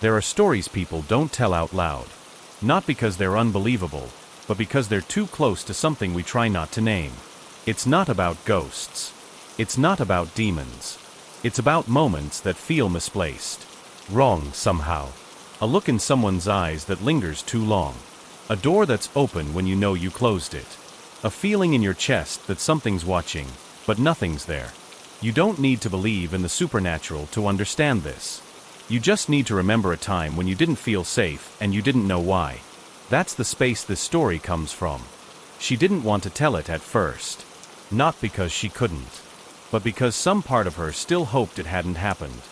There are stories people don't tell out loud. Not because they're unbelievable, but because they're too close to something we try not to name. It's not about ghosts. It's not about demons. It's about moments that feel misplaced. Wrong somehow. A look in someone's eyes that lingers too long. A door that's open when you know you closed it. A feeling in your chest that something's watching, but nothing's there. You don't need to believe in the supernatural to understand this. You just need to remember a time when you didn't feel safe and you didn't know why. That's the space this story comes from. She didn't want to tell it at first. Not because she couldn't, but because some part of her still hoped it hadn't happened.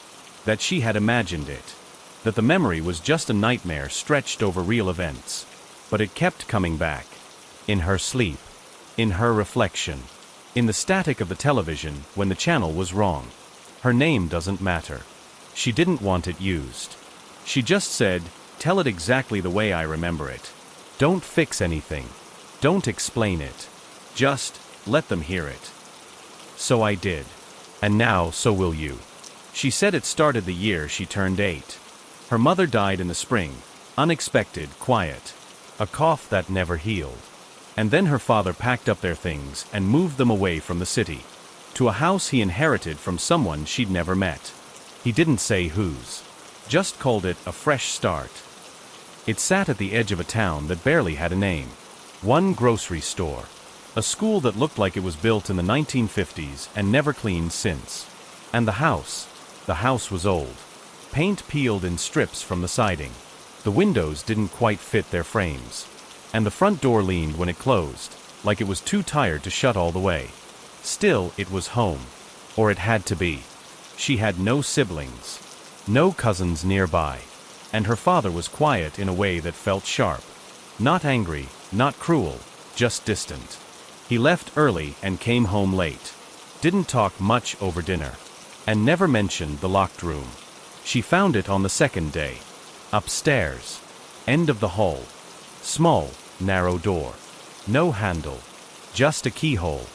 That she had imagined it. That the memory was just a nightmare stretched over real events. But it kept coming back. In her sleep. In her reflection. In the static of the television when the channel was wrong. Her name doesn't matter. She didn't want it used. She just said, "Tell it exactly the way I remember it. Don't fix anything. Don't explain it. Just let them hear it." So I did. And now so will you. She said it started the year she turned 8. Her mother died in the spring. Unexpected, quiet. A cough that never healed. And then her father packed up their things and moved them away from the city. To a house he inherited from someone she'd never met. He didn't say whose. Just called it a fresh start. It sat at the edge of a town that barely had a name. One grocery store. A school that looked like it was built in the 1950s and never cleaned since. And the house was old. Paint peeled in strips from the siding. The windows didn't quite fit their frames. And the front door leaned when it closed, like it was too tired to shut all the way. Still, it was home. Or it had to be. She had no siblings. No cousins nearby. And her father was quiet in a way that felt sharp. Not angry, not cruel, just distant. He left early and came home late. Didn't talk much over dinner. And never mentioned the locked room. She found it on the second day. Upstairs. End of the hall. Small, narrow door. No handle. Just a keyhole.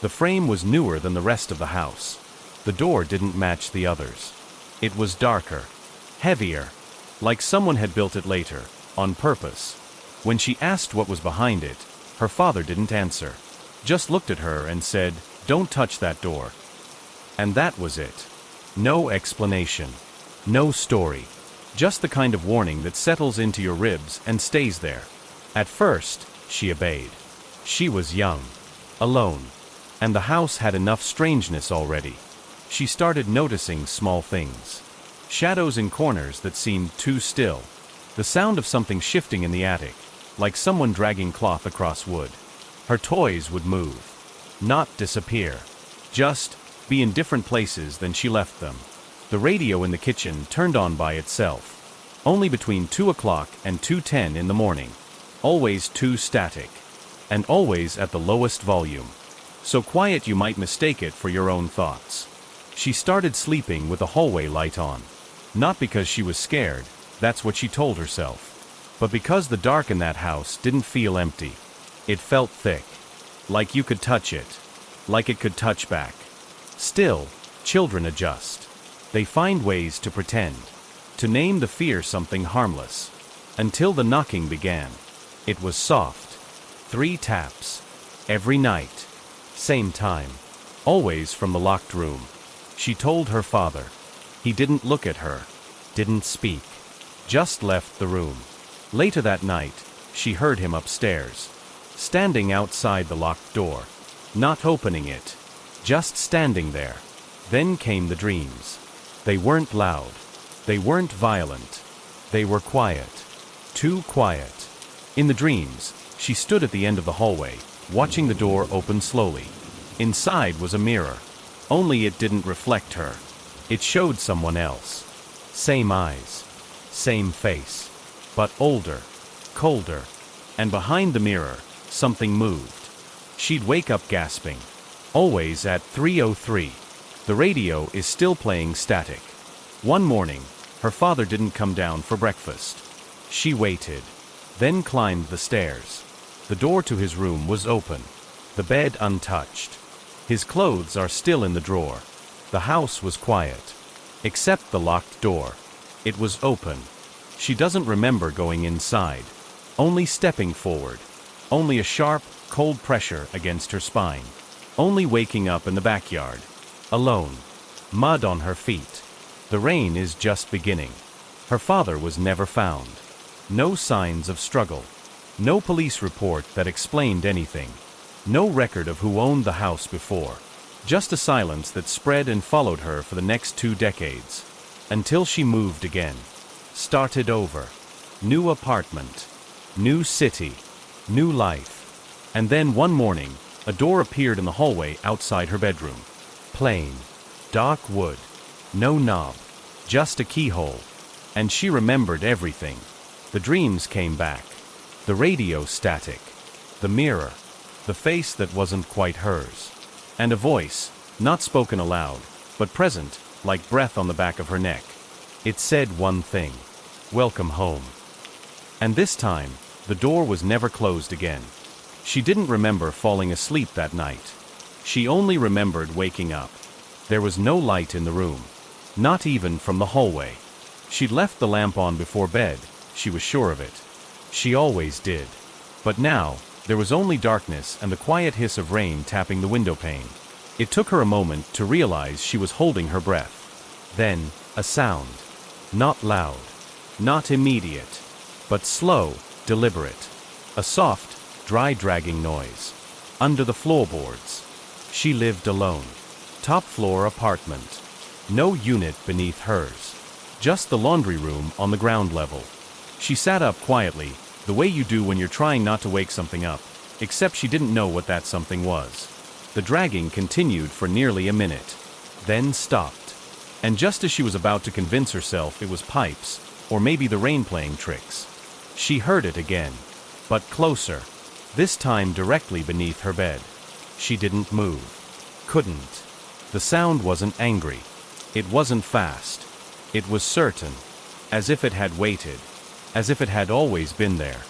The frame was newer than the rest of the house. The door didn't match the others. It was darker. Heavier. Like someone had built it later, on purpose. When she asked what was behind it, her father didn't answer. Just looked at her and said, "Don't touch that door." And that was it. No explanation. No story. Just the kind of warning that settles into your ribs and stays there. At first, she obeyed. She was young. Alone. And the house had enough strangeness already. She started noticing small things. Shadows in corners that seemed too still. The sound of something shifting in the attic, like someone dragging cloth across wood. Her toys would move. Not disappear. Just be in different places than she left them. The radio in the kitchen turned on by itself. Only between 2 o'clock and 2:10 in the morning. Always too static. And always at the lowest volume. So quiet you might mistake it for your own thoughts. She started sleeping with the hallway light on. Not because she was scared, that's what she told herself. But because the dark in that house didn't feel empty. It felt thick. Like you could touch it. Like it could touch back. Still, children adjust. They find ways to pretend. To name the fear something harmless. Until the knocking began. It was soft. 3 taps. Every night. Same time. Always from the locked room. She told her father. He didn't look at her. Didn't speak. Just left the room. Later that night, she heard him upstairs. Standing outside the locked door. Not opening it. Just standing there. Then came the dreams. They weren't loud. They weren't violent. They were quiet. Too quiet. In the dreams, she stood at the end of the hallway, watching the door open slowly. Inside was a mirror. Only it didn't reflect her. It showed someone else. Same eyes. Same face. But older. Colder. And behind the mirror, something moved. She'd wake up gasping. Always at 3:03. The radio is still playing static. One morning, her father didn't come down for breakfast. She waited. Then climbed the stairs. The door to his room was open. The bed untouched. His clothes are still in the drawer. The house was quiet. Except the locked door. It was open. She doesn't remember going inside. Only stepping forward. Only a sharp, cold pressure against her spine. Only waking up in the backyard. Alone. Mud on her feet. The rain is just beginning. Her father was never found. No signs of struggle. No police report that explained anything. No record of who owned the house before. Just a silence that spread and followed her for the next 2 decades. Until she moved again. Started over. New apartment. New city. New life. And then one morning, a door appeared in the hallway outside her bedroom. Plain. Dark wood. No knob. Just a keyhole. And she remembered everything. The dreams came back. The radio static. The mirror. The face that wasn't quite hers. And a voice, not spoken aloud, but present, like breath on the back of her neck. It said one thing. Welcome home. And this time, the door was never closed again. She didn't remember falling asleep that night. She only remembered waking up. There was no light in the room. Not even from the hallway. She'd left the lamp on before bed, she was sure of it. She always did. But now, there was only darkness and the quiet hiss of rain tapping the window pane. It took her a moment to realize she was holding her breath. Then, a sound. Not loud. Not immediate. But slow, deliberate. A soft, dry dragging noise. Under the floorboards. She lived alone. Top floor apartment. No unit beneath hers. Just the laundry room on the ground level. She sat up quietly, the way you do when you're trying not to wake something up, except she didn't know what that something was. The dragging continued for nearly a minute. Then stopped. And just as she was about to convince herself it was pipes, or maybe the rain playing tricks, she heard it again. But closer. This time directly beneath her bed. She didn't move. Couldn't. The sound wasn't angry. It wasn't fast. It was certain. As if it had waited. As if it had always been there.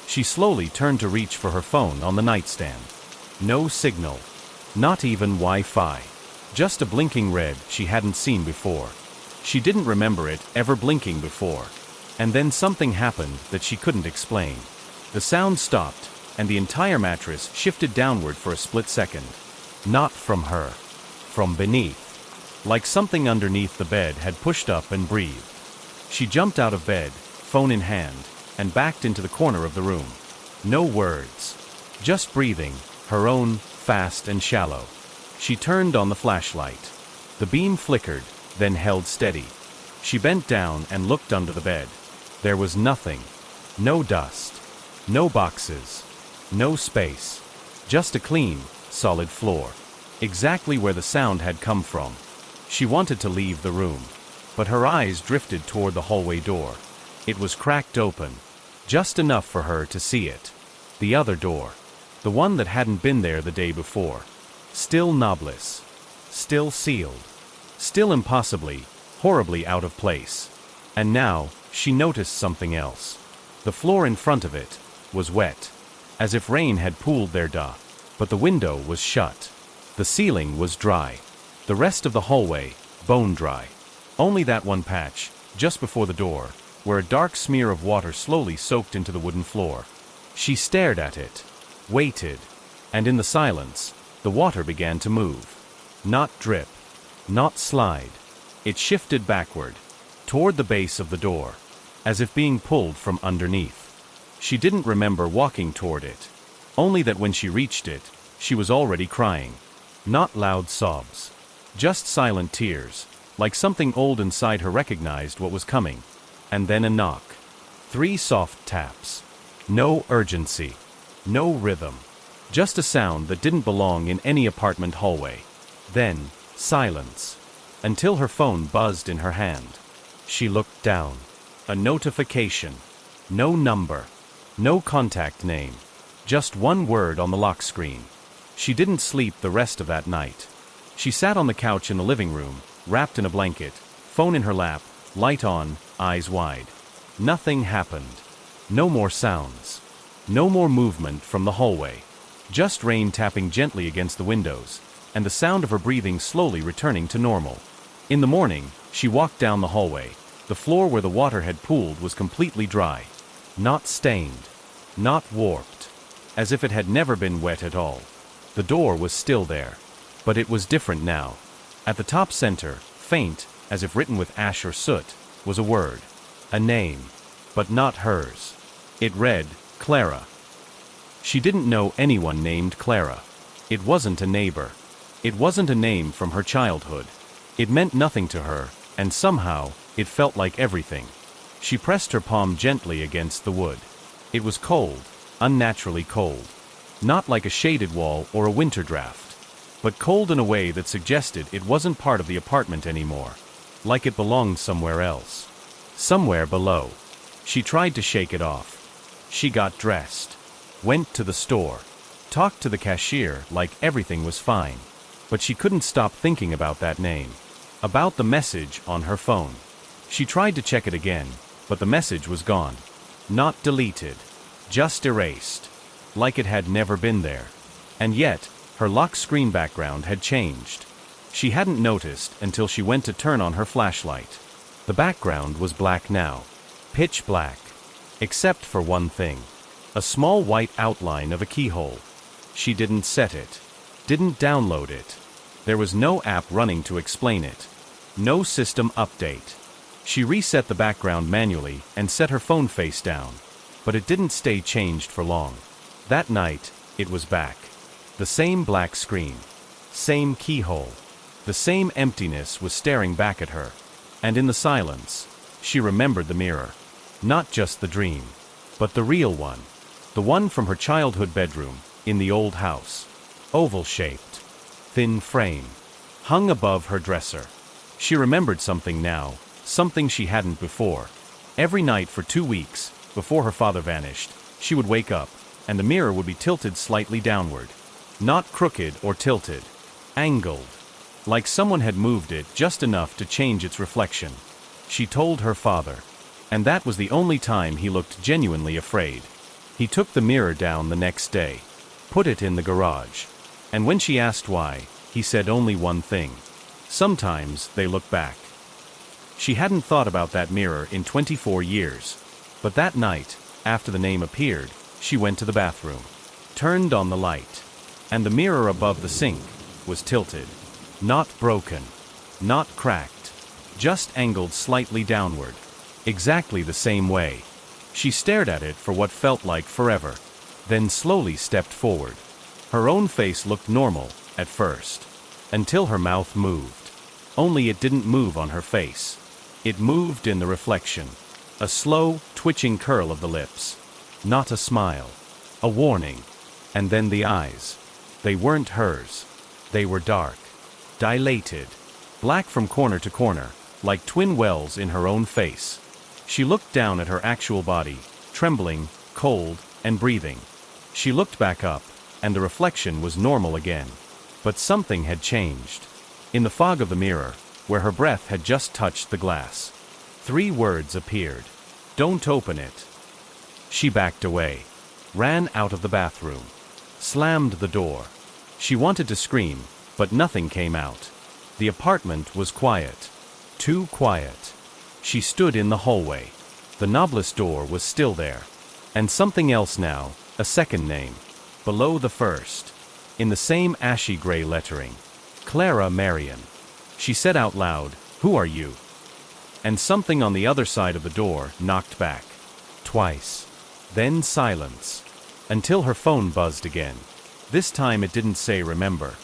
She slowly turned to reach for her phone on the nightstand. No signal. Not even Wi-Fi. Just a blinking red she hadn't seen before. She didn't remember it ever blinking before. And then something happened that she couldn't explain. The sound stopped, and the entire mattress shifted downward for a split second. Not from her. From beneath. Like something underneath the bed had pushed up and breathed. She jumped out of bed, phone in hand, and backed into the corner of the room. No words. Just breathing, her own, fast and shallow. She turned on the flashlight. The beam flickered, then held steady. She bent down and looked under the bed. There was nothing. No dust. No boxes. No space. Just a clean, solid floor. Exactly where the sound had come from. She wanted to leave the room. But her eyes drifted toward the hallway door. It was cracked open. Just enough for her to see it. The other door. The one that hadn't been there the day before. Still knobless. Still sealed. Still impossibly, horribly out of place. And now, she noticed something else. The floor in front of it was wet. As if rain had pooled there. But the window was shut. The ceiling was dry. The rest of the hallway, bone dry. Only that one patch, just before the door, where a dark smear of water slowly soaked into the wooden floor. She stared at it. Waited. And in the silence, the water began to move. Not drip. Not slide. It shifted backward. Toward the base of the door. As if being pulled from underneath. She didn't remember walking toward it. Only that when she reached it, she was already crying. Not loud sobs. Just silent tears, like something old inside her recognized what was coming. And then a knock. 3 soft taps. No urgency. No rhythm. Just a sound that didn't belong in any apartment hallway. Then, silence. Until her phone buzzed in her hand. She looked down. A notification. No number. No contact name. Just one word on the lock screen. She didn't sleep the rest of that night. She sat on the couch in the living room, wrapped in a blanket, phone in her lap, light on, eyes wide. Nothing happened. No more sounds. No more movement from the hallway. Just rain tapping gently against the windows, and the sound of her breathing slowly returning to normal. In the morning, she walked down the hallway, The floor where the water had pooled was completely dry. Not stained. Not warped. As if it had never been wet at all. The door was still there. But it was different now. At the top center, faint, as if written with ash or soot, was a word. A name. But not hers. It read, Clara. She didn't know anyone named Clara. It wasn't a neighbor. It wasn't a name from her childhood. It meant nothing to her, and somehow, it felt like everything. She pressed her palm gently against the wood. It was cold, unnaturally cold. Not like a shaded wall or a winter draft, but cold in a way that suggested it wasn't part of the apartment anymore. Like it belonged somewhere else. Somewhere below. She tried to shake it off. She got dressed. Went to the store. Talked to the cashier like everything was fine. But she couldn't stop thinking about that name. About the message on her phone. She tried to check it again, but the message was gone. Not deleted. Just erased. Like it had never been there. And yet, her lock screen background had changed. She hadn't noticed until she went to turn on her flashlight. The background was black now. Pitch black. Except for one thing. A small white outline of a keyhole. She didn't set it. Didn't download it. There was no app running to explain it. No system update. She reset the background manually and set her phone face down. But it didn't stay changed for long. That night, it was back. The same black screen. Same keyhole. The same emptiness was staring back at her. And in the silence, she remembered the mirror. Not just the dream, but the real one. The one from her childhood bedroom, in the old house. Oval-shaped. Thin frame. Hung above her dresser. She remembered something now, something she hadn't before. Every night for 2 weeks, before her father vanished, she would wake up, and the mirror would be tilted slightly downward. Not crooked or tilted. Angled. Like someone had moved it just enough to change its reflection. She told her father. And that was the only time he looked genuinely afraid. He took the mirror down the next day. Put it in the garage. And when she asked why, he said only one thing. Sometimes they look back. She hadn't thought about that mirror in 24 years. But that night, after the name appeared, she went to the bathroom. Turned on the light. And the mirror above the sink was tilted. Not broken. Not cracked. Just angled slightly downward. Exactly the same way. She stared at it for what felt like forever. Then slowly stepped forward. Her own face looked normal, at first. Until her mouth moved. Only it didn't move on her face. It moved in the reflection. A slow, twitching curl of the lips. Not a smile. A warning. And then the eyes. They weren't hers. They were dark. Dilated. Black from corner to corner, like twin wells in her own face. She looked down at her actual body, trembling, cold, and breathing. She looked back up, and the reflection was normal again. But something had changed. In the fog of the mirror, where her breath had just touched the glass. 3 words appeared. Don't open it. She backed away. Ran out of the bathroom. Slammed the door. She wanted to scream, but nothing came out. The apartment was quiet. Too quiet. She stood in the hallway. The knobless door was still there. And something else now, a second name. Below the first. In the same ashy gray lettering. Clara Marion. She said out loud, "Who are you?" And something on the other side of the door knocked back. Twice. Then silence. Until her phone buzzed again. This time it didn't say remember.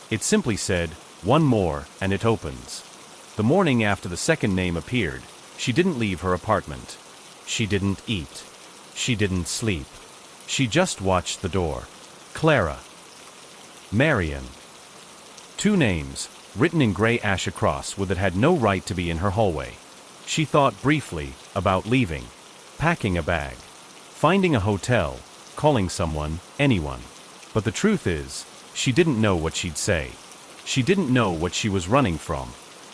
It simply said, "One more, and it opens." The morning after the second name appeared, she didn't leave her apartment. She didn't eat. She didn't sleep. She just watched the door. Clara. Marion. 2 names, written in gray ash across with that had no right to be in her hallway. She thought briefly about leaving. Packing a bag. Finding a hotel. Calling someone, anyone. But the truth is, she didn't know what she'd say. She didn't know what she was running from.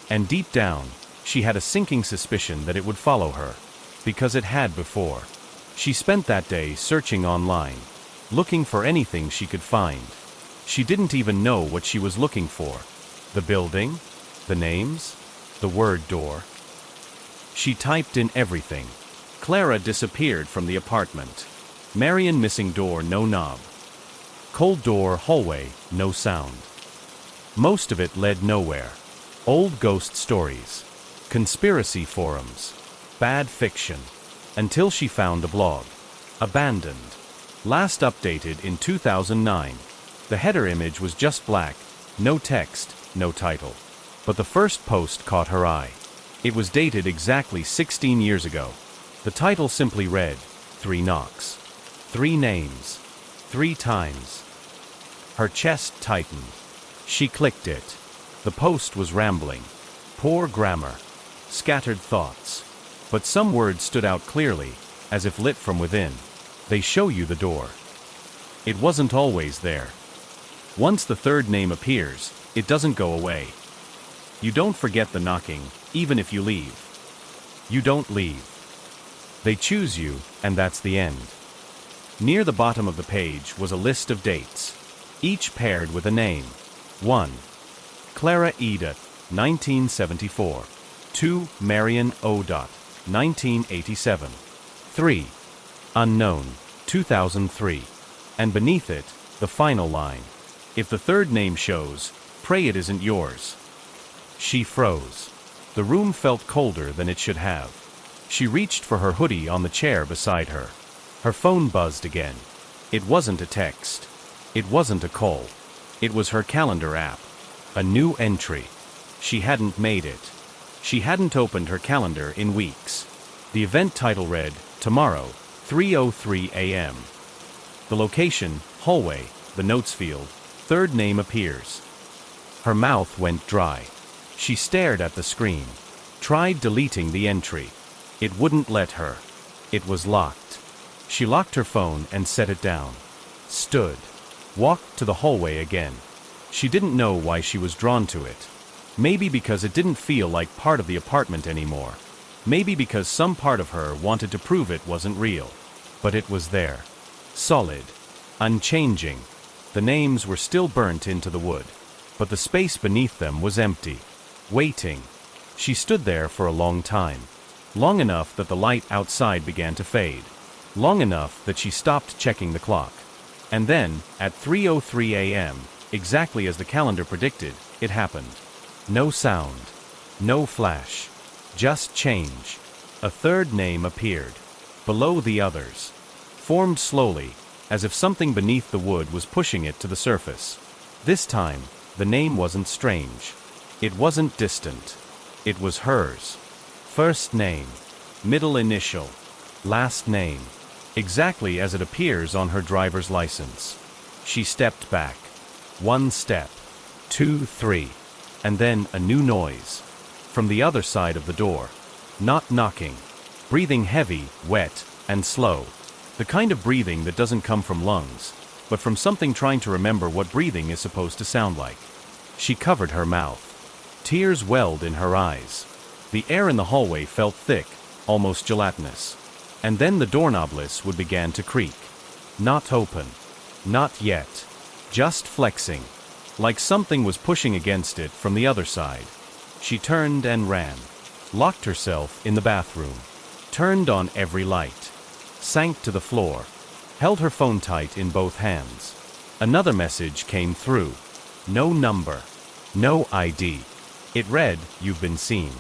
And deep down, she had a sinking suspicion that it would follow her. Because it had before. She spent that day searching online. Looking for anything she could find. She didn't even know what she was looking for. The building? The names? The word door? She typed in everything. Clara disappeared from the apartment. Marion missing door, no knob. Cold door, hallway, no sound. Most of it led nowhere. Old ghost stories. Conspiracy forums. Bad fiction. Until she found a blog. Abandoned. Last updated in 2009. The header image was just black, no text, no title. But the first post caught her eye. It was dated exactly 16 years ago. The title simply read, 3 knocks. 3 names. 3 times. Her chest tightened. She clicked it. The post was rambling. Poor grammar. Scattered thoughts. But some words stood out clearly, as if lit from within. They show you the door. It wasn't always there. Once the third name appears, it doesn't go away. You don't forget the knocking, even if you leave. You don't leave. They choose you, and that's the end. Near the bottom of the page was a list of dates, each paired with a name. 1. Clara Edith, 1974. 2. Marion O. 1987. 3. Unknown, 2003. And beneath it, the final line. If the third name shows, pray it isn't yours. She froze. The room felt colder than it should have. She reached for her hoodie on the chair beside her. Her phone buzzed again. It wasn't a text. It wasn't a call. It was her calendar app. A new entry. She hadn't made it. She hadn't opened her calendar in weeks. The event title read, Tomorrow, 3:03 a.m. The location, hallway, the notes field, third name appears. Her mouth went dry. She stared at the screen. Tried deleting the entry. It wouldn't let her. It was locked. She locked her phone and set it down. Stood. Walked to the hallway again. She didn't know why she was drawn to it. Maybe because it didn't feel like part of the apartment anymore. Maybe because some part of her wanted to prove it wasn't real. But it was there. Solid. Unchanging. The names were still burnt into the wood. But the space beneath them was empty. Waiting. She stood there for a long time. Long enough that the light outside began to fade. Long enough that she stopped checking the clock. And then, at 3:03 a.m., exactly as the calendar predicted, it happened. No sound. No flash. Just change. A third name appeared. Below the others. Formed slowly, as if something beneath the wood was pushing it to the surface. This time, the name wasn't strange. It wasn't distant. It was hers. First name. Middle initial. Last name. Exactly as it appears on her driver's license. She stepped back. 1 step. 2, 3. And then a new noise. From the other side of the door. Not knocking. Breathing heavy, wet, and slow. The kind of breathing that doesn't come from lungs, but from something trying to remember what breathing is supposed to sound like. She covered her mouth. Tears welled in her eyes. The air in the hallway felt thick, almost gelatinous. And then the doorknobless would begin to creak. Not open. Not yet. Just flexing. Like something was pushing against it from the other side. She turned and ran. Locked herself in the bathroom. Turned on every light. Sank to the floor. Held her phone tight in both hands. Another message came through. No number. No ID. It read, "You've been seen."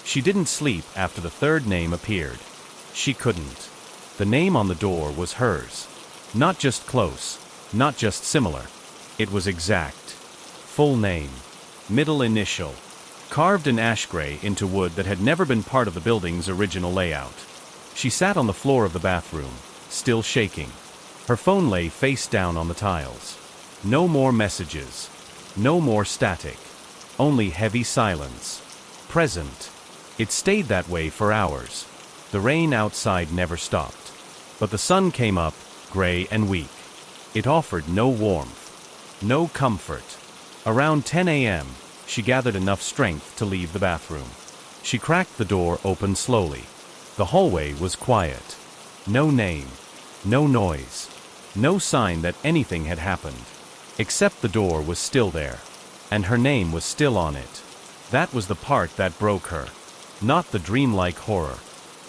She didn't sleep after the third name appeared. She couldn't. The name on the door was hers. Not just close. Not just similar. It was exact. Full name. Middle initial. Carved in ash gray into wood that had never been part of the building's original layout. She sat on the floor of the bathroom, still shaking. Her phone lay face down on the tiles. No more messages. No more static. Only heavy silence. Present. It stayed that way for hours. The rain outside never stopped. But the sun came up, gray and weak. It offered no warmth. No comfort. Around 10 a.m., she gathered enough strength to leave the bathroom. She cracked the door open slowly. The hallway was quiet. No name. No noise. No sign that anything had happened. Except the door was still there. And her name was still on it. That was the part that broke her. Not the dreamlike horror.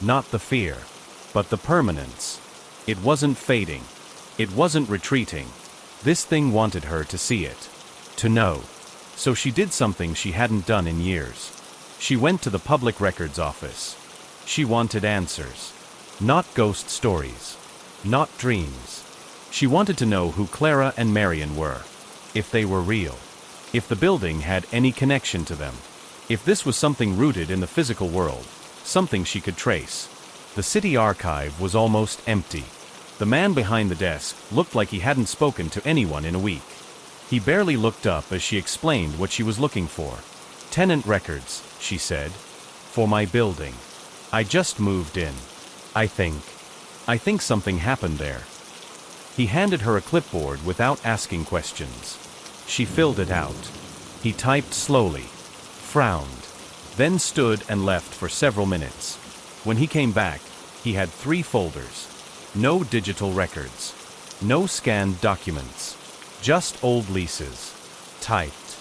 Not the fear. But the permanence. It wasn't fading. It wasn't retreating. This thing wanted her to see it. To know. So she did something she hadn't done in years. She went to the public records office. She wanted answers. Not ghost stories. Not dreams. She wanted to know who Clara and Marion were. If they were real. If the building had any connection to them. If this was something rooted in the physical world. Something she could trace. The city archive was almost empty. The man behind the desk looked like he hadn't spoken to anyone in a week. He barely looked up as she explained what she was looking for. Tenant records, she said. For my building. I just moved in. I think something happened there. He handed her a clipboard without asking questions. She filled it out. He typed slowly, frowned, then stood and left for several minutes. When he came back, he had 3 folders. No digital records. No scanned documents. Just old leases. Typed.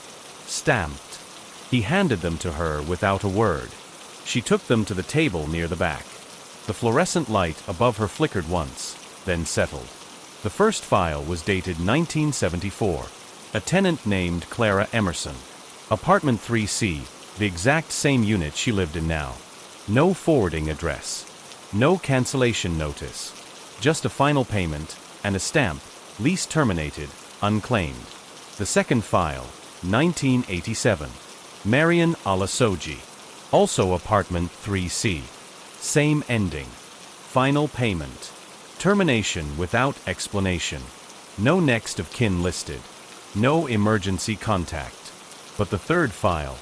Stamped. He handed them to her without a word. She took them to the table near the back. The fluorescent light above her flickered once, then settled. The first file was dated 1974. A tenant named Clara Emerson. Apartment 3C, the exact same unit she lived in now. No forwarding address. No cancellation notice. Just a final payment, and a stamp, lease terminated, unclaimed. The second file, 1987. Marion Alasoji. Also apartment 3C. Same ending. Final payment. Termination without explanation. No next of kin listed. No emergency contact. But the third file.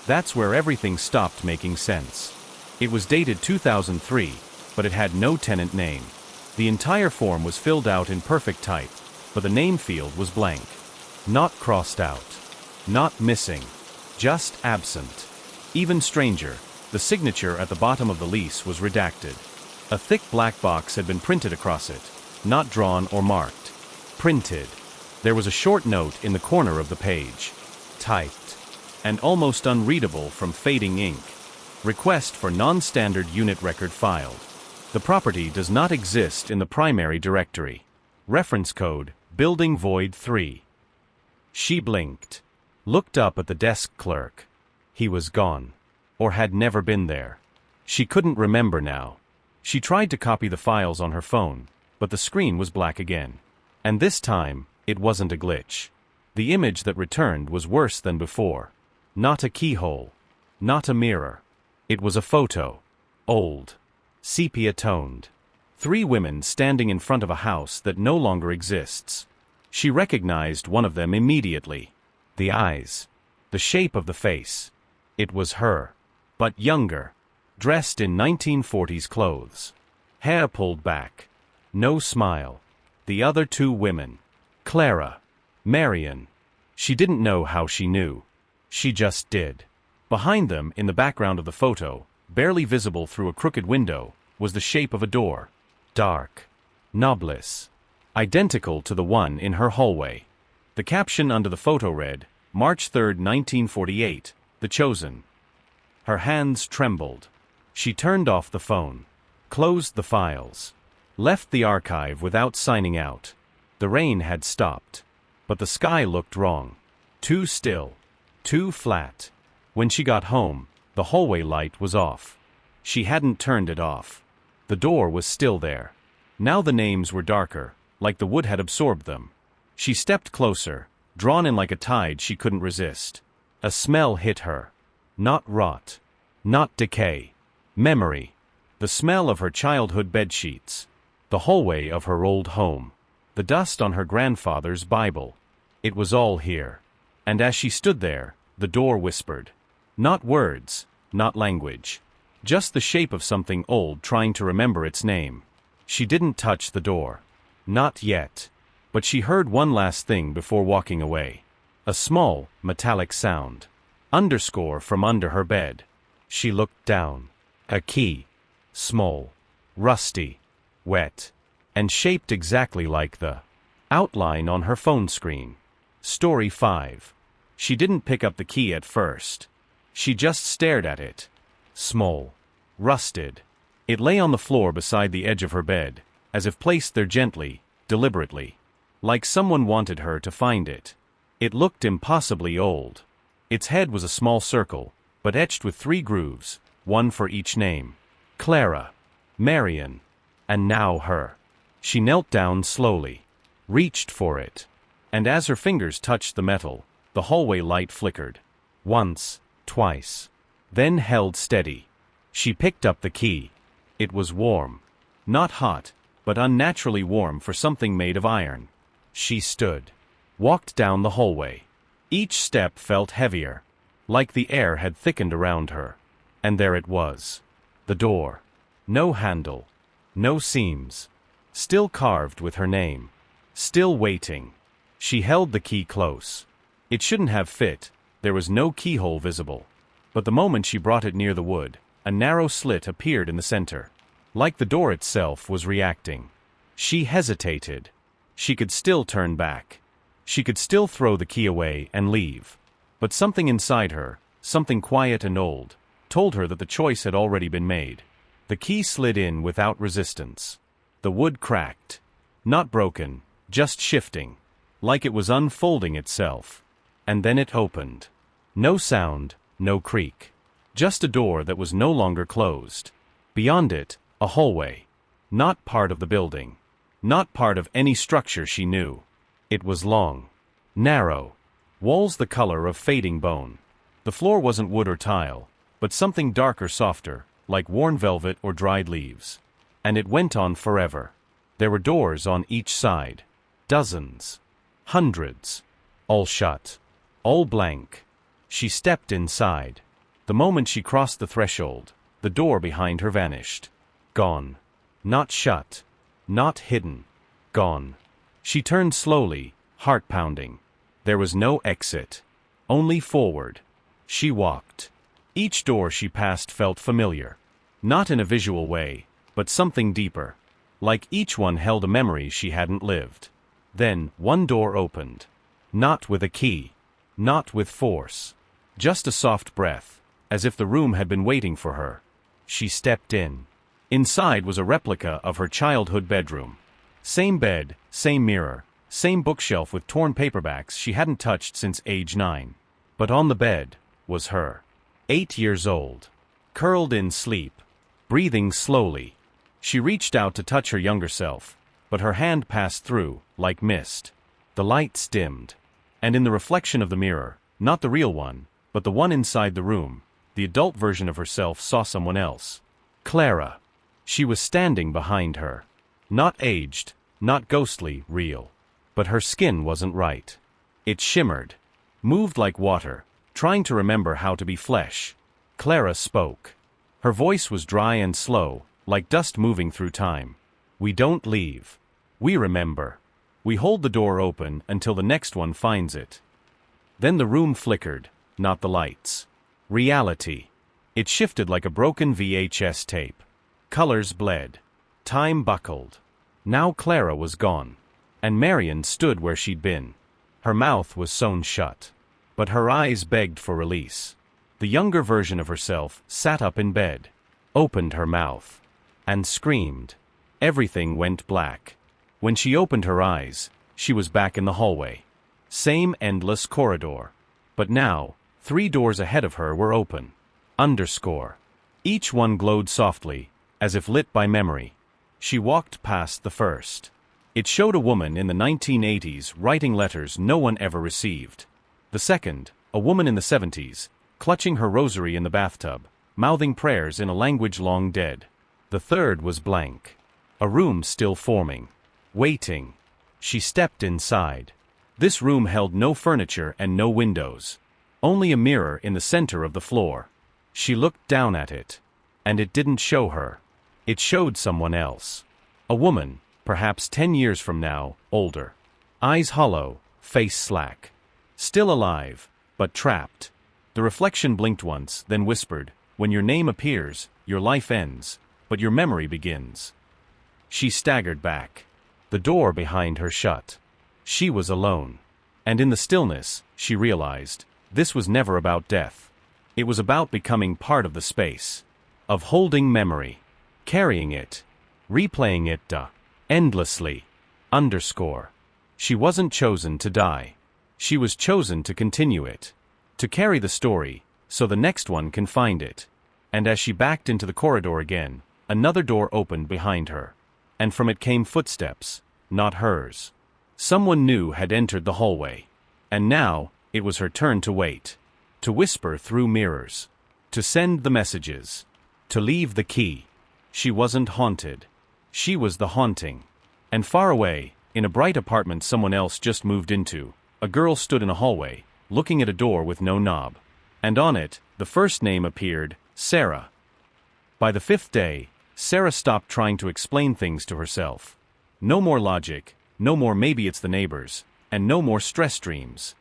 That's where everything stopped making sense. It was dated 2003, but it had no tenant name. The entire form was filled out in perfect type, but the name field was blank. Not crossed out. Not missing. Just absent. Even stranger, the signature at the bottom of the lease was redacted. A thick black box had been printed across it, not drawn or marked. Printed. There was a short note in the corner of the page. Typed. And almost unreadable from fading ink. Request for non-standard unit record filed. The property does not exist in the primary directory. Reference code, Building Void 3. She blinked. Looked up at the desk clerk. He was gone. Or had never been there. She couldn't remember now. She tried to copy the files on her phone, but the screen was black again. And this time, it wasn't a glitch. The image that returned was worse than before. Not a keyhole. Not a mirror. It was a photo. Old. Sepia-toned. 3 women standing in front of a house that no longer exists. She recognized one of them immediately. The eyes. The shape of the face. It was her. But younger. Dressed in 1940s clothes. Hair pulled back. No smile. The other 2 women. Clara. Marion. She didn't know how she knew. She just did. Behind them, in the background of the photo, barely visible through a crooked window, was the shape of a door. Dark. Knobless. Identical to the one in her hallway. The caption under the photo read, March 3, 1948, The Chosen. Her hands trembled. She turned off the phone. Closed the files. Left the archive without signing out. The rain had stopped. But the sky looked wrong. Too still. Too flat. When she got home, the hallway light was off. She hadn't turned it off. The door was still there. Now the names were darker, like the wood had absorbed them. She stepped closer, drawn in like a tide she couldn't resist. A smell hit her. Not rot. Not decay. Memory. The smell of her childhood bedsheets. The hallway of her old home. The dust on her grandfather's Bible. It was all here. And as she stood there, the door whispered. Not words, not language. Just the shape of something old trying to remember its name. She didn't touch the door. Not yet. But she heard one last thing before walking away. A small, metallic sound. Underscore from under her bed. She looked down. A key. Small. Rusty. Wet. And shaped exactly like the outline on her phone screen. Story 5. She didn't pick up the key at first. She just stared at it. small, rusted. It lay on the floor beside the edge of her bed, as if placed there gently, deliberately. Like someone wanted her to find it. It looked impossibly old. Its head was a small circle, but etched with 3 grooves, one for each name. Clara, Marion, and now her. She knelt down slowly, reached for it, and as her fingers touched the metal, the hallway light flickered. Once, twice, then held steady. She picked up the key. It was warm. Not hot, but unnaturally warm for something made of iron. She stood, walked down the hallway. Each step felt heavier, like the air had thickened around her. And there it was. The door. No handle. No seams. Still carved with her name. Still waiting. She held the key close. It shouldn't have fit, there was no keyhole visible. But the moment she brought it near the wood, a narrow slit appeared in the center. Like the door itself was reacting. She hesitated. She could still turn back. She could still throw the key away and leave. But something inside her, something quiet and old, told her that the choice had already been made. The key slid in without resistance. The wood cracked. Not broken, just shifting. Like it was unfolding itself. And then it opened. No sound, no creak. Just a door that was no longer closed. Beyond it, a hallway. Not part of the building. Not part of any structure she knew. It was long. Narrow. Walls the color of fading bone. The floor wasn't wood or tile, but something darker, softer, like worn velvet or dried leaves. And it went on forever. There were doors on each side. Dozens. Hundreds. All shut. All blank. She stepped inside. The moment she crossed the threshold, the door behind her vanished. Gone. Not shut. Not hidden. Gone. She turned slowly, heart pounding. There was no exit. Only forward. She walked. Each door she passed felt familiar. Not in a visual way, but something deeper. Like each one held a memory she hadn't lived. Then, one door opened. Not with a key. Not with force. Just a soft breath, as if the room had been waiting for her. She stepped in. Inside was a replica of her childhood bedroom. Same bed, same mirror, same bookshelf with torn paperbacks she hadn't touched since age 9. But on the bed was her. 8 years old. Curled in sleep. Breathing slowly. She reached out to touch her younger self, but her hand passed through, like mist. The lights dimmed. And in the reflection of the mirror, not the real one, but the one inside the room, the adult version of herself saw someone else. Clara. She was standing behind her. Not aged, not ghostly, real. But her skin wasn't right. It shimmered. Moved like water, trying to remember how to be flesh. Clara spoke. Her voice was dry and slow, like dust moving through time. We don't leave. We remember. We hold the door open until the next one finds it. Then the room flickered, not the lights. Reality. It shifted like a broken VHS tape. Colors bled. Time buckled. Now Clara was gone. And Marion stood where she'd been. Her mouth was sewn shut. But her eyes begged for release. The younger version of herself sat up in bed, opened her mouth, and screamed. Everything went black. When she opened her eyes, she was back in the hallway. Same endless corridor. But now, 3 doors ahead of her were open. Underscore. Each one glowed softly, as if lit by memory. She walked past the first. It showed a woman in the 1980s writing letters no one ever received. The second, a woman in the 70s, clutching her rosary in the bathtub, mouthing prayers in a language long dead. The third was blank. A room still forming. Waiting. She stepped inside. This room held no furniture and no windows. Only a mirror in the center of the floor. She looked down at it. And it didn't show her. It showed someone else. A woman, perhaps 10 years from now, older. Eyes hollow, face slack. Still alive, but trapped. The reflection blinked once, then whispered, "When your name appears, your life ends, but your memory begins." She staggered back. The door behind her shut. She was alone. And in the stillness, she realized, this was never about death. It was about becoming part of the space. of holding memory, carrying it, replaying it, endlessly. Underscore. She wasn't chosen to die. She was chosen to continue it. To carry the story, so the next one can find it. And as she backed into the corridor again, another door opened behind her. And from it came footsteps, not hers. Someone new had entered the hallway. And now, it was her turn to wait. To whisper through mirrors. To send the messages. To leave the key. She wasn't haunted. She was the haunting. And far away, in a bright apartment someone else just moved into, a girl stood in a hallway, looking at a door with no knob. And on it, the first name appeared, Sarah. By the 5th day, Sarah stopped trying to explain things to herself. No more logic, no more maybe it's the neighbors, and no more stress dreams.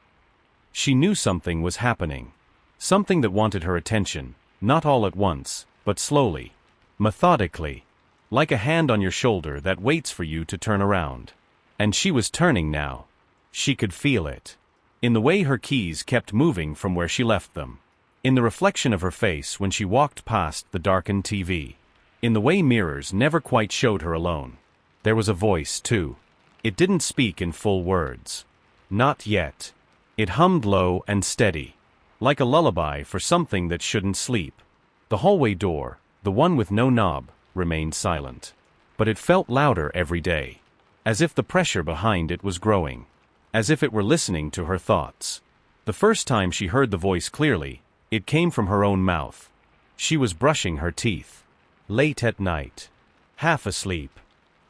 She knew something was happening. Something that wanted her attention, not all at once, but slowly, methodically, like a hand on your shoulder that waits for you to turn around. And she was turning now. She could feel it. In the way her keys kept moving from where she left them. In the reflection of her face when she walked past the darkened TV. In the way mirrors never quite showed her alone. There was a voice, too. It didn't speak in full words. Not yet. It hummed low and steady. Like a lullaby for something that shouldn't sleep. The hallway door, the one with no knob, remained silent. But it felt louder every day. As if the pressure behind it was growing. As if it were listening to her thoughts. The first time she heard the voice clearly, it came from her own mouth. She was brushing her teeth. Late at night. Half asleep.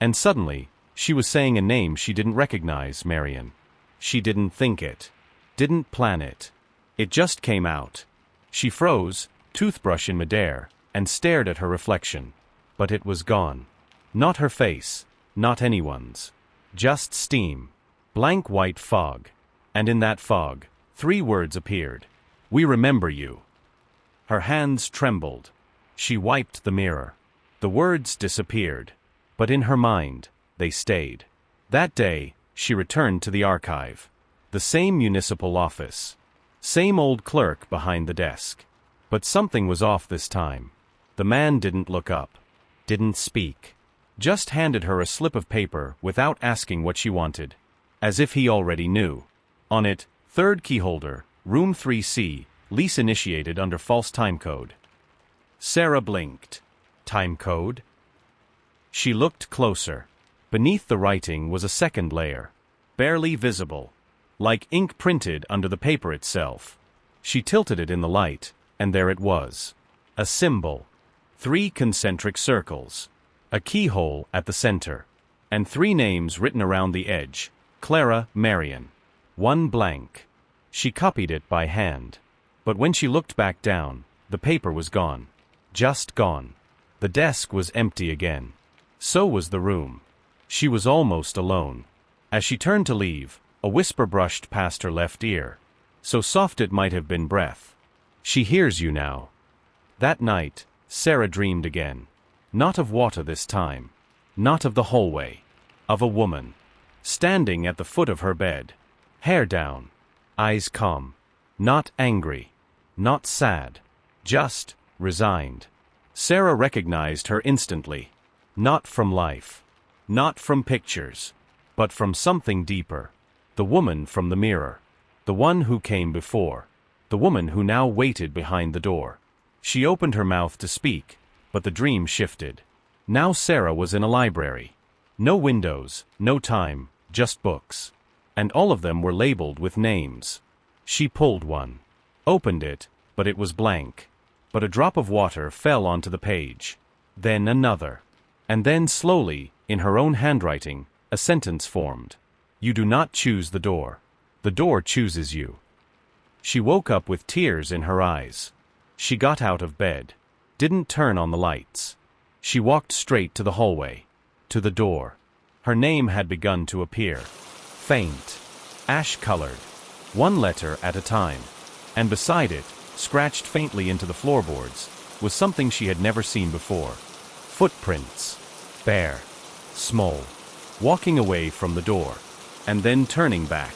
And suddenly, she was saying a name she didn't recognize, Marion. She didn't think it. Didn't plan it. It just came out. She froze, toothbrush in midair, and stared at her reflection. But it was gone. Not her face, not anyone's. Just steam. Blank white fog. And in that fog, 3 words appeared. We remember you. Her hands trembled. She wiped the mirror. The words disappeared. But in her mind, they stayed. That day, she returned to the archive. The same municipal office. Same old clerk behind the desk. But something was off this time. The man didn't look up. Didn't speak. Just handed her a slip of paper without asking what she wanted. As if he already knew. On it, 3rd keyholder, room 3C, lease initiated under false timecode. Sarah blinked. Timecode? She looked closer. Beneath the writing was a second layer. Barely visible. Like ink printed under the paper itself. She tilted it in the light, and there it was. A symbol. 3 concentric circles. A keyhole at the center. And 3 names written around the edge. Clara, Marion. 1 blank. She copied it by hand. But when she looked back down, the paper was gone. Just gone. The desk was empty again. So was the room. She was almost alone. As she turned to leave, a whisper brushed past her left ear. So soft it might have been breath. She hears you now. That night, Sarah dreamed again. Not of water this time. Not of the hallway. Of a woman. Standing at the foot of her bed. Hair down. Eyes calm. Not angry. Not sad. Just resigned. Sarah recognized her instantly. Not from life. Not from pictures. But from something deeper. The woman from the mirror. The one who came before. The woman who now waited behind the door. She opened her mouth to speak, but the dream shifted. Now Sarah was in a library. No windows, no time, just books. And all of them were labeled with names. She pulled one. Opened it, but it was blank. But a drop of water fell onto the page. Then another. And then slowly, in her own handwriting, a sentence formed. You do not choose the door. The door chooses you. She woke up with tears in her eyes. She got out of bed. Didn't turn on the lights. She walked straight to the hallway. To the door. Her name had begun to appear. Faint. Ash-colored. 1 letter at a time. And beside it, scratched faintly into the floorboards, was something she had never seen before. Footprints. Bare. Small. Walking away from the door. And then turning back.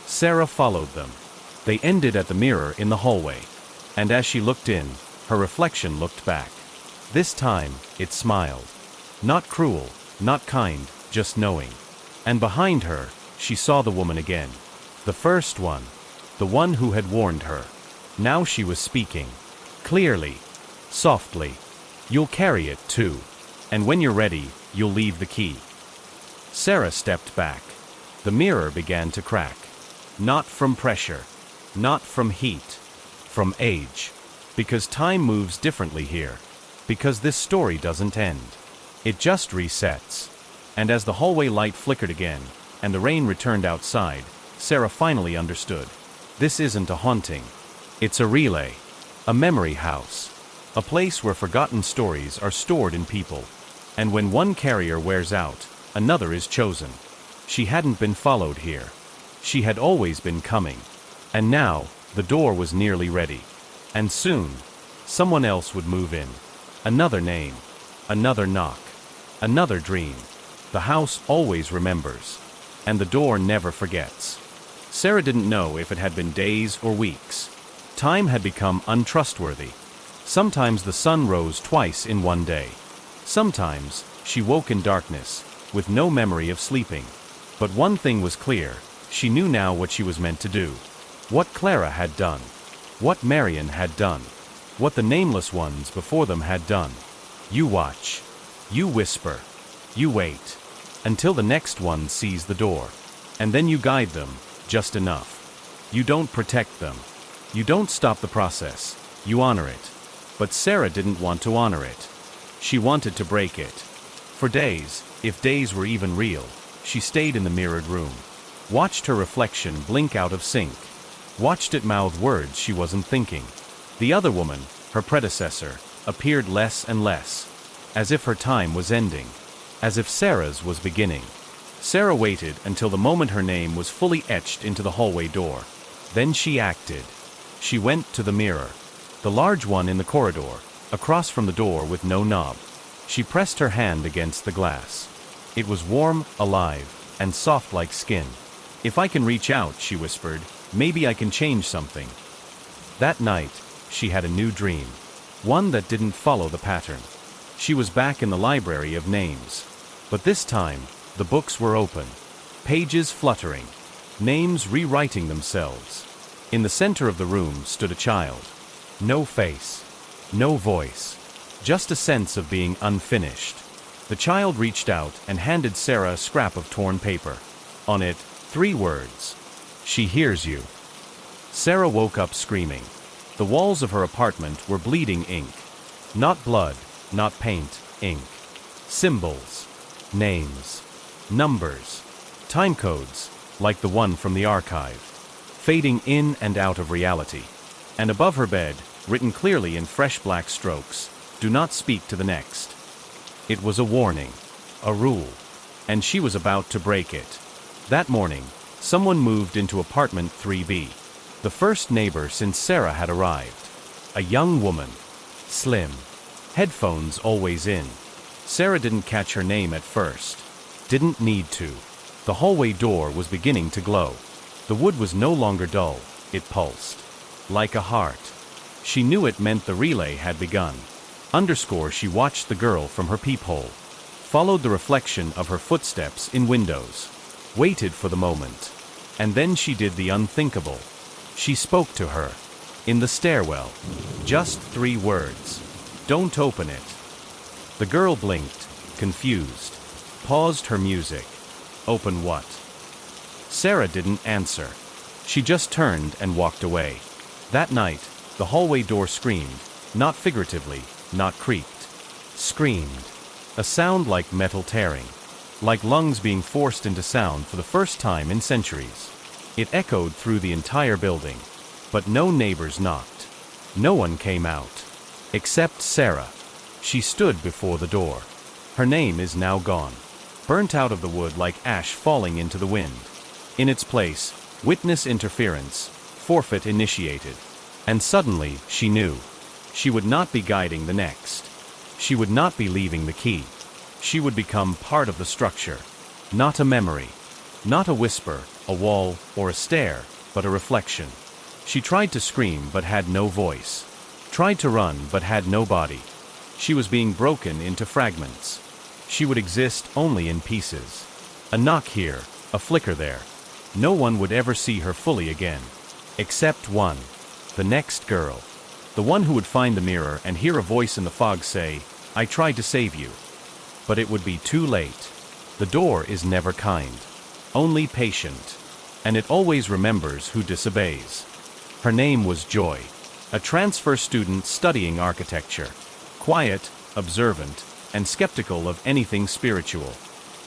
Sarah followed them. They ended at the mirror in the hallway. And as she looked in, her reflection looked back. This time, it smiled. Not cruel, not kind, just knowing. And behind her, she saw the woman again. The first one. The one who had warned her. Now she was speaking. Clearly. Softly. You'll carry it, too. And when you're ready, you'll leave the key. Sarah stepped back. The mirror began to crack. Not from pressure. Not from heat. From age. Because time moves differently here. Because this story doesn't end. It just resets. And as the hallway light flickered again, and the rain returned outside, Sarah finally understood. This isn't a haunting. It's a relay. A memory house. A place where forgotten stories are stored in people. And when one carrier wears out, another is chosen. She hadn't been followed here. She had always been coming. And now, the door was nearly ready. And soon, someone else would move in. Another name. Another knock. Another dream. The house always remembers. And the door never forgets. Sarah didn't know if it had been days or weeks. Time had become untrustworthy. Sometimes the sun rose twice in one day. Sometimes, she woke in darkness, with no memory of sleeping. But one thing was clear, she knew now what she was meant to do. What Clara had done. What Marion had done. What the nameless ones before them had done. You watch. You whisper. You wait. Until the next one sees the door. And then you guide them, just enough. You don't protect them. You don't stop the process. You honor it. But Sarah didn't want to honor it. She wanted to break it. For days, if days were even real, she stayed in the mirrored room. Watched her reflection blink out of sync. Watched it mouth words she wasn't thinking. The other woman, her predecessor, appeared less and less. As if her time was ending. As if Sarah's was beginning. Sarah waited until the moment her name was fully etched into the hallway door. Then she acted. She went to the mirror. The large one in the corridor, across from the door with no knob. She pressed her hand against the glass. It was warm, alive, and soft like skin. If I can reach out, she whispered, maybe I can change something. That night, she had a new dream. One that didn't follow the pattern. She was back in the library of names. But this time, the books were open. Pages fluttering. Names rewriting themselves. In the center of the room stood a child. No face. No voice. Just a sense of being unfinished. The child reached out and handed Sarah a scrap of torn paper. On it, 3 words. She hears you. Sarah woke up screaming. The walls of her apartment were bleeding ink. Not blood, not paint, ink. Symbols. Names. Numbers. Time codes, like the one from the archive. Fading in and out of reality. And above her bed, written clearly in fresh black strokes, do not speak to the next. It was a warning. A rule. And she was about to break it. That morning, someone moved into apartment 3B. The first neighbor since Sarah had arrived. A young woman. Slim. Headphones always in. Sarah didn't catch her name at first. Didn't need to. The hallway door was beginning to glow. The wood was no longer dull, it pulsed. Like a heart. She knew it meant the relay had begun. She watched the girl from her peephole. Followed the reflection of her footsteps in windows. Waited for the moment. And then she did the unthinkable. She spoke to her. In the stairwell. Just 3 words. Don't open it. The girl blinked, confused. Paused her music. Open what? Sarah didn't answer. She just turned and walked away. That night, the hallway door screamed, not figuratively, not creaked. Screamed. A sound like metal tearing. Like lungs being forced into sound for the first time in centuries. It echoed through the entire building. But no neighbors knocked. No one came out. Except Sarah. She stood before the door. Her name is now gone. Burnt out of the wood like ash falling into the wind. In its place, witness interference, forfeit initiated. And suddenly, she knew. She would not be guiding the next. She would not be leaving the key. She would become part of the structure. Not a memory. Not a whisper, a wall, or a stare, but a reflection. She tried to scream but had no voice. Tried to run but had no body. She was being broken into fragments. She would exist only in pieces. A knock here, a flicker there. No one would ever see her fully again. Except one. The next girl. The one who would find the mirror and hear a voice in the fog say, "I tried to save you." But it would be too late. The door is never kind. Only patient. And it always remembers who disobeys. Her name was Joy. A transfer student studying architecture. Quiet, observant, and skeptical of anything spiritual.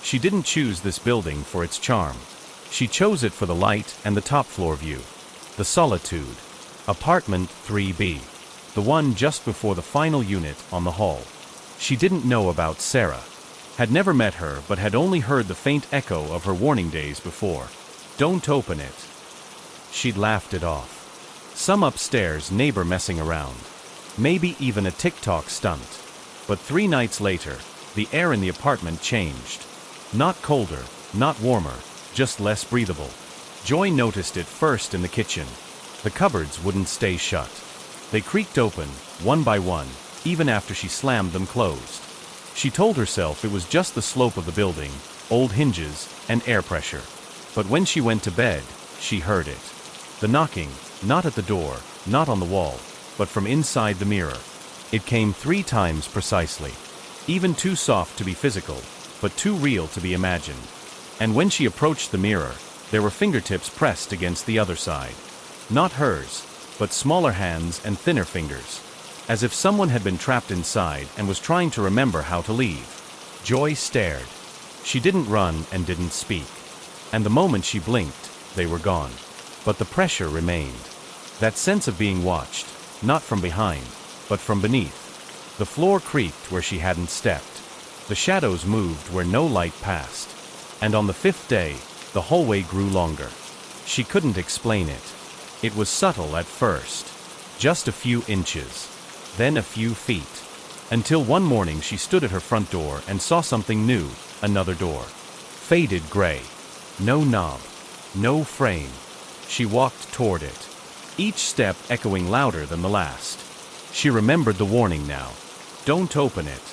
She didn't choose this building for its charm. She chose it for the light and the top floor view. The solitude. Apartment 3B. The one just before the final unit on the hall. She didn't know about Sarah. Had never met her but had only heard the faint echo of her warning days before. "Don't open it." She'd laughed it off. Some upstairs neighbor messing around. Maybe even a TikTok stunt. But 3 nights later, the air in the apartment changed. Not colder, not warmer, just less breathable. Joy noticed it first in the kitchen. The cupboards wouldn't stay shut. They creaked open, one by one, even after she slammed them closed. She told herself it was just the slope of the building, old hinges, and air pressure. But when she went to bed, she heard it. The knocking, not at the door, not on the wall, but from inside the mirror. It came 3 times precisely. Even too soft to be physical, but too real to be imagined. And when she approached the mirror, there were fingertips pressed against the other side. Not hers, but smaller hands and thinner fingers. As if someone had been trapped inside and was trying to remember how to leave. Joy stared. She didn't run and didn't speak. And the moment she blinked, they were gone. But the pressure remained. That sense of being watched, not from behind, but from beneath. The floor creaked where she hadn't stepped. The shadows moved where no light passed. And on the 5th day, the hallway grew longer. She couldn't explain it. It was subtle at first. Just a few inches. Then a few feet. Until one morning she stood at her front door and saw something new, another door. Faded gray. No knob. No frame. She walked toward it. Each step echoing louder than the last. She remembered the warning now. Don't open it.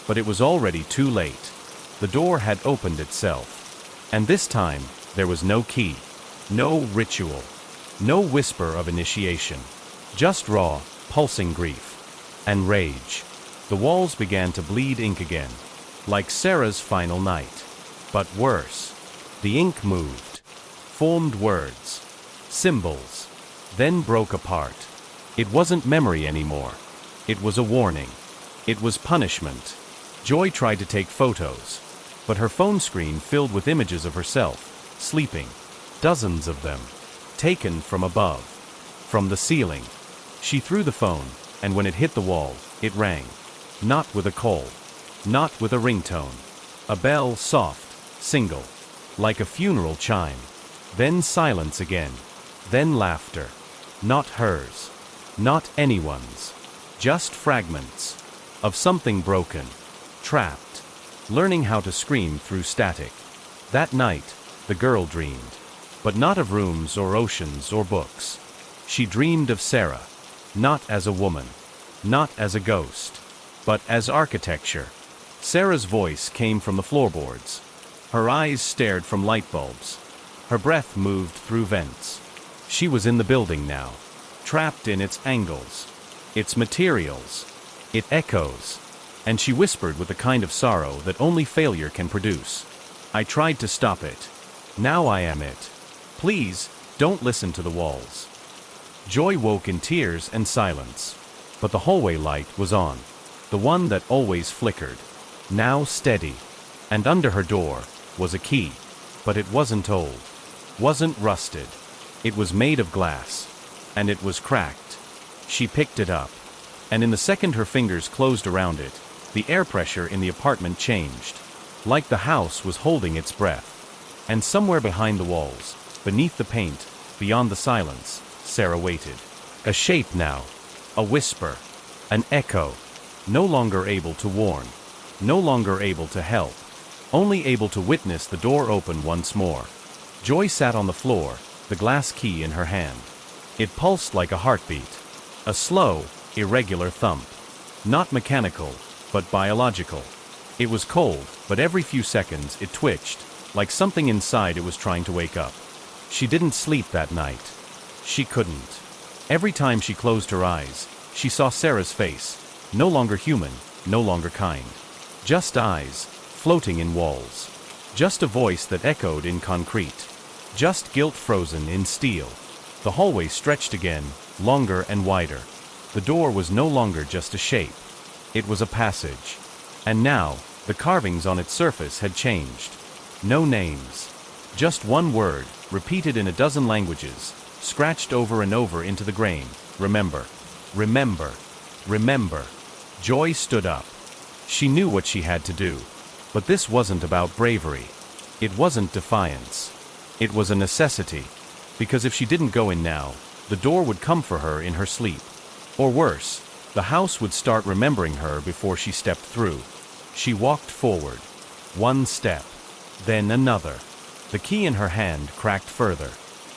But it was already too late. The door had opened itself. And this time, there was no key. No ritual. No whisper of initiation. Just raw, pulsing grief. And rage. The walls began to bleed ink again. Like Sarah's final night. But worse. The ink moved. Formed words. Symbols. Then broke apart. It wasn't memory anymore. It was a warning. It was punishment. Joy tried to take photos. But her phone screen filled with images of herself, sleeping. Dozens of them. Taken from above. From the ceiling. She threw the phone, and when it hit the wall, it rang. Not with a call. Not with a ringtone. A bell, soft, single. Like a funeral chime. Then silence again. Then laughter. Not hers. Not anyone's. Just fragments. Of something broken. Trapped. Learning how to scream through static. That night, the girl dreamed. But not of rooms or oceans or books. She dreamed of Sarah. Not as a woman. Not as a ghost. But as architecture. Sarah's voice came from the floorboards. Her eyes stared from light bulbs. Her breath moved through vents. She was in the building now. Trapped in its angles. Its materials. Its echoes. And she whispered with the kind of sorrow that only failure can produce. I tried to stop it. Now I am it. Please, don't listen to the walls. Joy woke in tears and silence. But the hallway light was on. The one that always flickered. Now steady. And under her door was a key. But it wasn't old. Wasn't rusted. It was made of glass. And it was cracked. She picked it up. And in the second her fingers closed around it, the air pressure in the apartment changed. Like the house was holding its breath. And somewhere behind the walls, beneath the paint, beyond the silence, Sarah waited. A shape now. A whisper. An echo. No longer able to warn. No longer able to help. Only able to witness the door open once more. Joy sat on the floor, the glass key in her hand. It pulsed like a heartbeat. A slow, irregular thump. Not mechanical, but biological. It was cold, but every few seconds it twitched, like something inside it was trying to wake up. She didn't sleep that night. She couldn't. Every time she closed her eyes, she saw Sarah's face, no longer human, no longer kind. Just eyes, floating in walls. Just a voice that echoed in concrete. Just guilt frozen in steel. The hallway stretched again, longer and wider. The door was no longer just a shape. It was a passage. And now, the carvings on its surface had changed. No names. Just one word, repeated in a dozen languages, scratched over and over into the grain. Remember. Remember. Remember. Joy stood up. She knew what she had to do. But this wasn't about bravery. It wasn't defiance. It was a necessity. Because if she didn't go in now, the door would come for her in her sleep. Or worse, the house would start remembering her before she stepped through. She walked forward. One step. Then another. The key in her hand cracked further.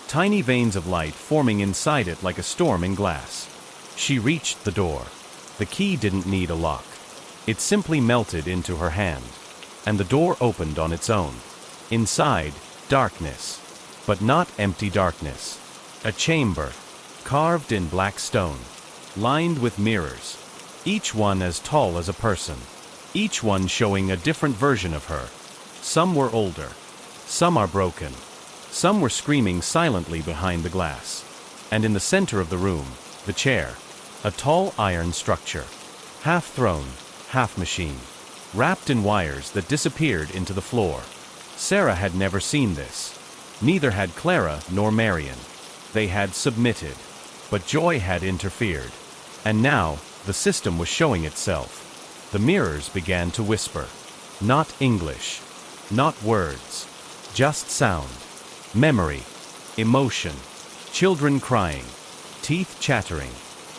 Tiny veins of light forming inside it like a storm in glass. She reached the door. The key didn't need a lock. It simply melted into her hand. And the door opened on its own. Inside, darkness. But not empty darkness. A chamber, carved in black stone, lined with mirrors, each one as tall as a person, each one showing a different version of her. Some were older. Some are broken. Some were screaming silently behind the glass. And in the center of the room, the chair, a tall iron structure, half throne, half machine, wrapped in wires that disappeared into the floor. Sarah had never seen this. Neither had Clara nor Marion. They had submitted. But Joy had interfered. And now, the system was showing itself. The mirrors began to whisper. Not English. Not words. Just sound. Memory. Emotion. Children crying. Teeth chattering.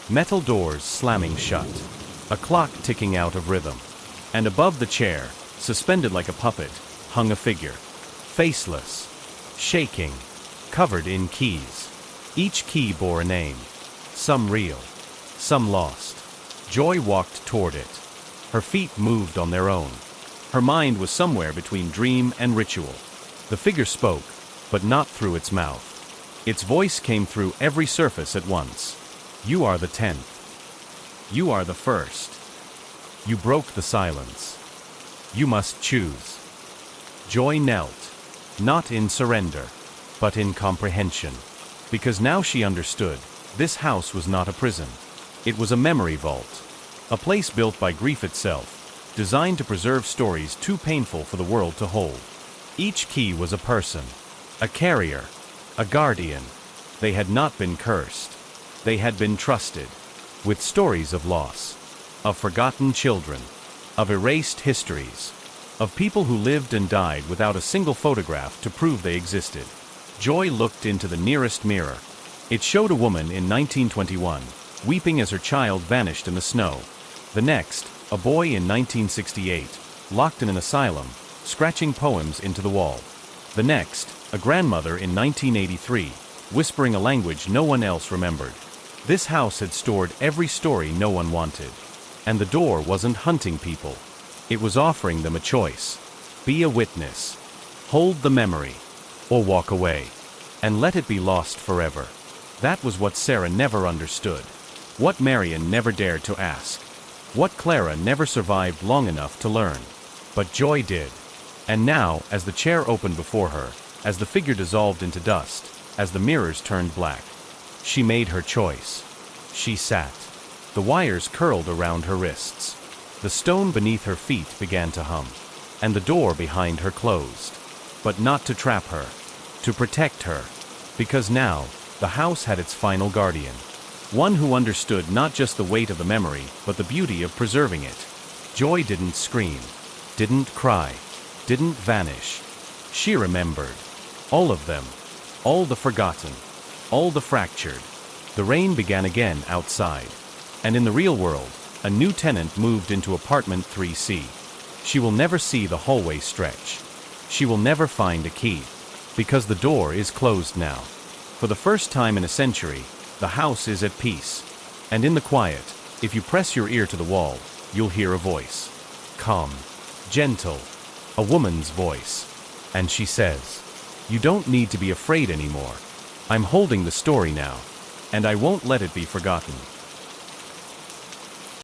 Metal doors slamming shut. A clock ticking out of rhythm. And above the chair, suspended like a puppet, hung a figure. Faceless. Shaking. Covered in keys. Each key bore a name. Some real. Some lost. Joy walked toward it. Her feet moved on their own. Her mind was somewhere between dream and ritual. The figure spoke, but not through its mouth. Its voice came through every surface at once. You are the 10th. You are the first. You broke the silence. You must choose. Joy knelt, not in surrender, but in comprehension. Because now she understood, this house was not a prison. It was a memory vault. A place built by grief itself, designed to preserve stories too painful for the world to hold. Each key was a person, a carrier, a guardian. They had not been cursed. They had been trusted, with stories of loss, of forgotten children, of erased histories, of people who lived and died without a single photograph to prove they existed. Joy looked into the nearest mirror. It showed a woman in 1921, weeping as her child vanished in the snow. The next, a boy in 1968, locked in an asylum, scratching poems into the wall. The next, a grandmother in 1983, whispering a language no one else remembered. This house had stored every story no one wanted. And the door wasn't hunting people. It was offering them a choice. Be a witness. Hold the memory. Or walk away. And let it be lost forever. That was what Sarah never understood. What Marion never dared to ask. What Clara never survived long enough to learn. But Joy did. And now, as the chair opened before her, as the figure dissolved into dust, as the mirrors turned black, she made her choice. She sat. The wires curled around her wrists. The stone beneath her feet began to hum. And the door behind her closed. But not to trap her. To protect her. Because now, the house had its final guardian. One who understood not just the weight of the memory, but the beauty of preserving it. Joy didn't scream. Didn't cry. Didn't vanish. She remembered. All of them. All the forgotten. All the fractured. The rain began again outside. And in the real world, a new tenant moved into apartment 3C. She will never see the hallway stretch. She will never find a key. Because the door is closed now. For the first time in a century, the house is at peace. And in the quiet, If you press your ear to the wall, you'll hear a voice. Calm. Gentle. A woman's voice. And she says, "You don't need to be afraid anymore. I'm holding the story now. And I won't let it be forgotten."